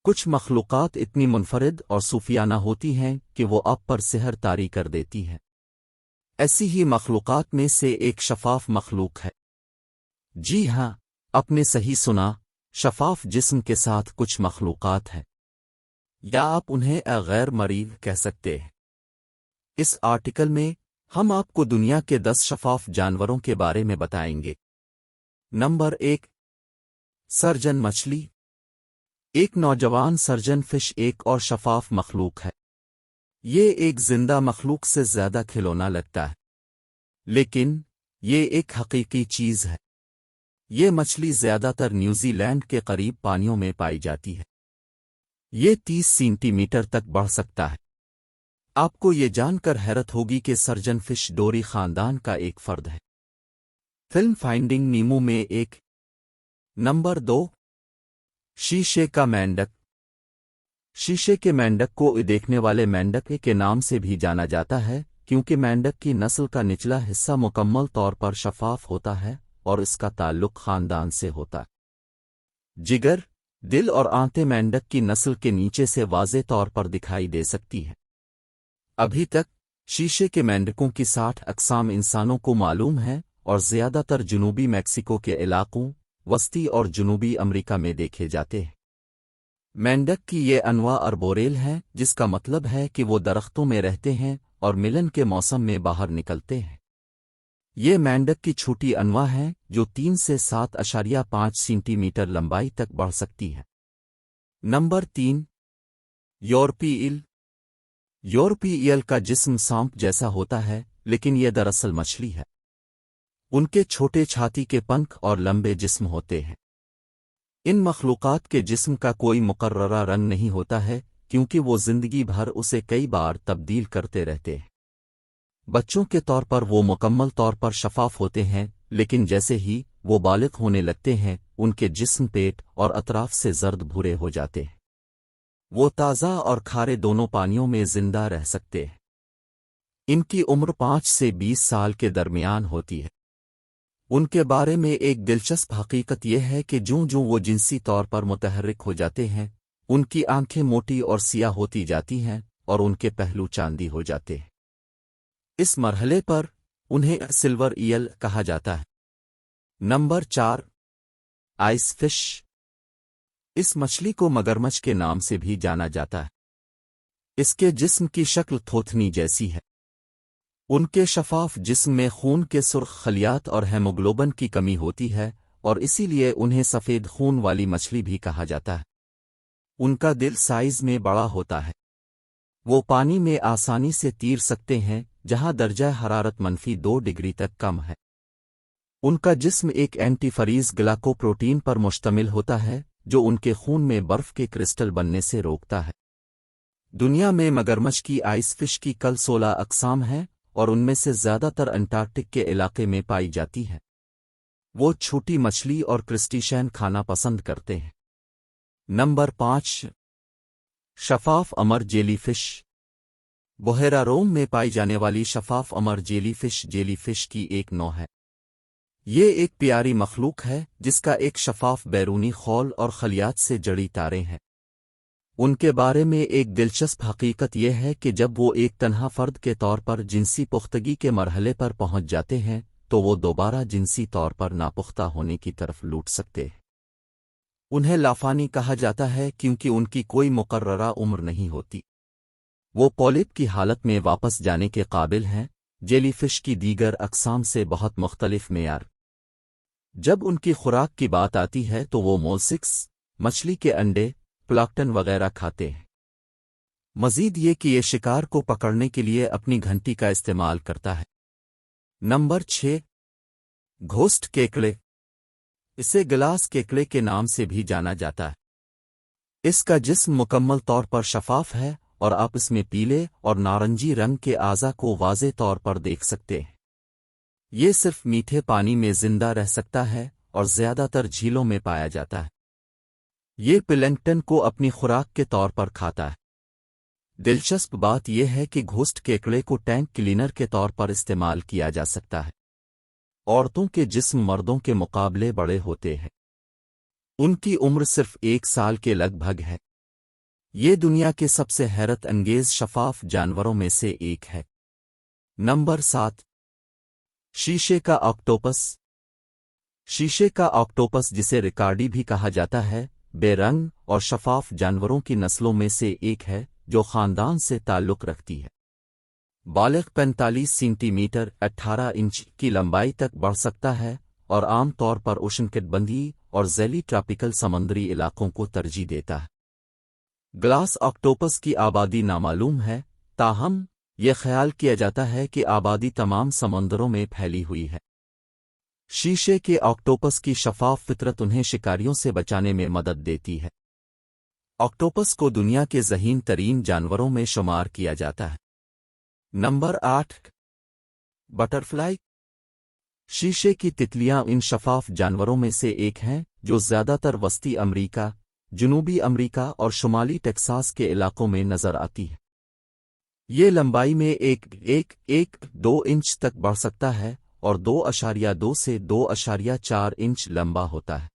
کچھ مخلوقات اتنی منفرد اور صوفیانہ ہوتی ہیں کہ وہ آپ پر سحر طاری کر دیتی ہیں۔ ایسی ہی مخلوقات میں سے ایک شفاف مخلوق ہے۔ جی ہاں، آپ نے صحیح سنا، شفاف جسم کے ساتھ کچھ مخلوقات ہیں، یا آپ انہیں غیر مرئی کہہ سکتے ہیں۔ اس آرٹیکل میں ہم آپ کو دنیا کے 10 شفاف جانوروں کے بارے میں بتائیں گے۔ نمبر 1، سرجن مچھلی۔ ایک نوجوان سرجن فش ایک اور شفاف مخلوق ہے۔ یہ ایک زندہ مخلوق سے زیادہ کھلونا لگتا ہے، لیکن یہ ایک حقیقی چیز ہے۔ یہ مچھلی زیادہ تر نیوزی لینڈ کے قریب پانیوں میں پائی جاتی ہے۔ یہ 30 سینٹی میٹر تک بڑھ سکتا ہے۔ آپ کو یہ جان کر حیرت ہوگی کہ سرجن فش ڈوری خاندان کا ایک فرد ہے۔ فلم فائنڈنگ نیمو میں ایک۔ نمبر 2، شیشے کا مینڈک۔ شیشے کے مینڈک کو دیکھنے والے مینڈک کے نام سے بھی جانا جاتا ہے، کیونکہ مینڈک کی نسل کا نچلا حصہ مکمل طور پر شفاف ہوتا ہے اور اس کا تعلق خاندان سے ہوتا ہے۔ جگر، دل اور آنتیں مینڈک کی نسل کے نیچے سے واضح طور پر دکھائی دے سکتی ہیں۔ ابھی تک شیشے کے مینڈکوں کی 60 اقسام انسانوں کو معلوم ہیں اور زیادہ تر جنوبی میکسیکو کے علاقوں، وسطی اور جنوبی امریکہ میں دیکھے جاتے ہیں۔ مینڈک کی یہ انواع اربوریل ہیں، جس کا مطلب ہے کہ وہ درختوں میں رہتے ہیں اور ملن کے موسم میں باہر نکلتے ہیں۔ یہ مینڈک کی چھوٹی انواع ہیں جو 3 سے 7.5 سینٹی میٹر لمبائی تک بڑھ سکتی ہیں۔ نمبر 3، یورپی ایل۔ یورپی ایل کا جسم سانپ جیسا ہوتا ہے، لیکن یہ دراصل مچھلی ہے۔ ان کے چھوٹے چھاتی کے پنکھ اور لمبے جسم ہوتے ہیں۔ ان مخلوقات کے جسم کا کوئی مقررہ رنگ نہیں ہوتا ہے، کیونکہ وہ زندگی بھر اسے کئی بار تبدیل کرتے رہتے ہیں۔ بچوں کے طور پر وہ مکمل طور پر شفاف ہوتے ہیں، لیکن جیسے ہی وہ بالغ ہونے لگتے ہیں ان کے جسم پیٹ اور اطراف سے زرد بھورے ہو جاتے ہیں۔ وہ تازہ اور کھارے دونوں پانیوں میں زندہ رہ سکتے ہیں۔ ان کی عمر 5 سے 20 سال کے درمیان ہوتی ہے۔ ان کے بارے میں ایک دلچسپ حقیقت یہ ہے کہ جوں وہ جنسی طور پر متحرک ہو جاتے ہیں، ان کی آنکھیں موٹی اور سیاہ ہوتی جاتی ہیں اور ان کے پہلو چاندی ہو جاتے ہیں۔ اس مرحلے پر انہیں سلور ایل کہا جاتا ہے۔ Number 4، ice fish. اس مچھلی کو مگرمچھ کے نام سے بھی جانا جاتا ہے۔ اس کے جسم کی شکل تھوتنی جیسی ہے۔ ان کے شفاف جسم میں خون کے سرخ خلیات اور ہیموگلوبن کی کمی ہوتی ہے، اور اسی لیے انہیں سفید خون والی مچھلی بھی کہا جاتا ہے۔ ان کا دل سائز میں بڑا ہوتا ہے۔ وہ پانی میں آسانی سے تیر سکتے ہیں جہاں درجہ حرارت -2 ڈگری تک کم ہے۔ ان کا جسم ایک اینٹی فریز گلاکو پروٹین پر مشتمل ہوتا ہے جو ان کے خون میں برف کے کرسٹل بننے سے روکتا ہے۔ دنیا میں مگرمچھ کی آئس فش کی کل 16 اقسام ہیں، اور ان میں سے زیادہ تر انٹارکٹک کے علاقے میں پائی جاتی ہیں۔ وہ چھوٹی مچھلی اور کرسٹیشین کھانا پسند کرتے ہیں۔ نمبر 5، شفاف امر جیلی فش۔ بحیرہ روم میں پائی جانے والی شفاف امر جیلی فش کی ایک نوع ہے۔ یہ ایک پیاری مخلوق ہے جس کا ایک شفاف بیرونی خول اور خلیات سے جڑی تاریں ہیں۔ ان کے بارے میں ایک دلچسپ حقیقت یہ ہے کہ جب وہ ایک تنہا فرد کے طور پر جنسی پختگی کے مرحلے پر پہنچ جاتے ہیں تو وہ دوبارہ جنسی طور پر ناپختہ ہونے کی طرف لوٹ سکتے ہیں۔ انہیں لافانی کہا جاتا ہے کیونکہ ان کی کوئی مقررہ عمر نہیں ہوتی۔ وہ پولیپ کی حالت میں واپس جانے کے قابل ہیں، جیلی فش کی دیگر اقسام سے بہت مختلف معیار۔ جب ان کی خوراک کی بات آتی ہے تو وہ مولسکس، مچھلی کے انڈے، پلاکٹن وغیرہ کھاتے ہیں۔ مزید یہ کہ یہ شکار کو پکڑنے کے لیے اپنی گھنٹی کا استعمال کرتا ہے۔ نمبر 6، گھوسٹ کیکڑے۔ اسے گلاس کیکڑے کے نام سے بھی جانا جاتا ہے۔ اس کا جسم مکمل طور پر شفاف ہے اور آپ اس میں پیلے اور نارنجی رنگ کے اعضاء کو واضح طور پر دیکھ سکتے ہیں۔ یہ صرف میٹھے پانی میں زندہ رہ سکتا ہے اور زیادہ تر جھیلوں میں پایا جاتا ہے۔ یہ پلینکٹن کو اپنی خوراک کے طور پر کھاتا ہے۔ دلچسپ بات یہ ہے کہ گھوسٹ کیکڑے کو ٹینک کلینر کے طور پر استعمال کیا جا سکتا ہے۔ عورتوں کے جسم مردوں کے مقابلے بڑے ہوتے ہیں۔ ان کی عمر صرف 1 سال کے لگ بھگ ہے۔ یہ دنیا کے سب سے حیرت انگیز شفاف جانوروں میں سے ایک ہے۔ نمبر 7، شیشے کا آکٹوپس۔ شیشے کا آکٹوپس، جسے ریکارڈی بھی کہا جاتا ہے، بے رنگ اور شفاف جانوروں کی نسلوں میں سے ایک ہے جو خاندان سے تعلق رکھتی ہے۔ بالغ 45 سینٹی میٹر 18 انچ کی لمبائی تک بڑھ سکتا ہے اور عام طور پر اشنکٹبندی اور ذیلی ٹراپیکل سمندری علاقوں کو ترجیح دیتا ہے۔ گلاس آکٹوپس کی آبادی نامعلوم ہے، تاہم یہ خیال کیا جاتا ہے کہ آبادی تمام سمندروں میں پھیلی ہوئی ہے۔ شیشے کے آکٹوپس کی شفاف فطرت انہیں شکاریوں سے بچانے میں مدد دیتی ہے۔ آکٹوپس کو دنیا کے ذہین ترین جانوروں میں شمار کیا جاتا ہے۔ Number 8، butterfly. شیشے کی تتلیاں ان شفاف جانوروں میں سے ایک ہیں جو زیادہ تر وسطی امریکہ، جنوبی امریکہ اور شمالی ٹیکساس کے علاقوں میں نظر آتی ہے۔ یہ لمبائی میں 1.2 انچ تک بڑھ سکتا ہے اور 2.2 سے 2.4 انچ لمبا ہوتا ہے۔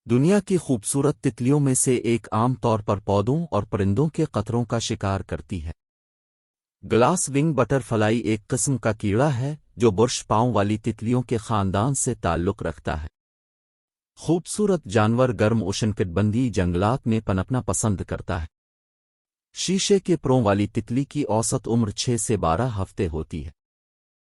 دنیا کی خوبصورت تتلیوں میں سے ایک عام طور پر پودوں اور پرندوں کے قطروں کا شکار کرتی ہے۔ گلاس ونگ بٹر فلائی ایک قسم کا کیڑا ہے جو برش پاؤں والی تتلیوں کے خاندان سے تعلق رکھتا ہے۔ خوبصورت جانور گرم اشنکٹبندی جنگلات میں پنپنا پسند کرتا ہے۔ شیشے کے پروں والی تتلی کی اوسط عمر 6 سے 12 ہفتے ہوتی ہے۔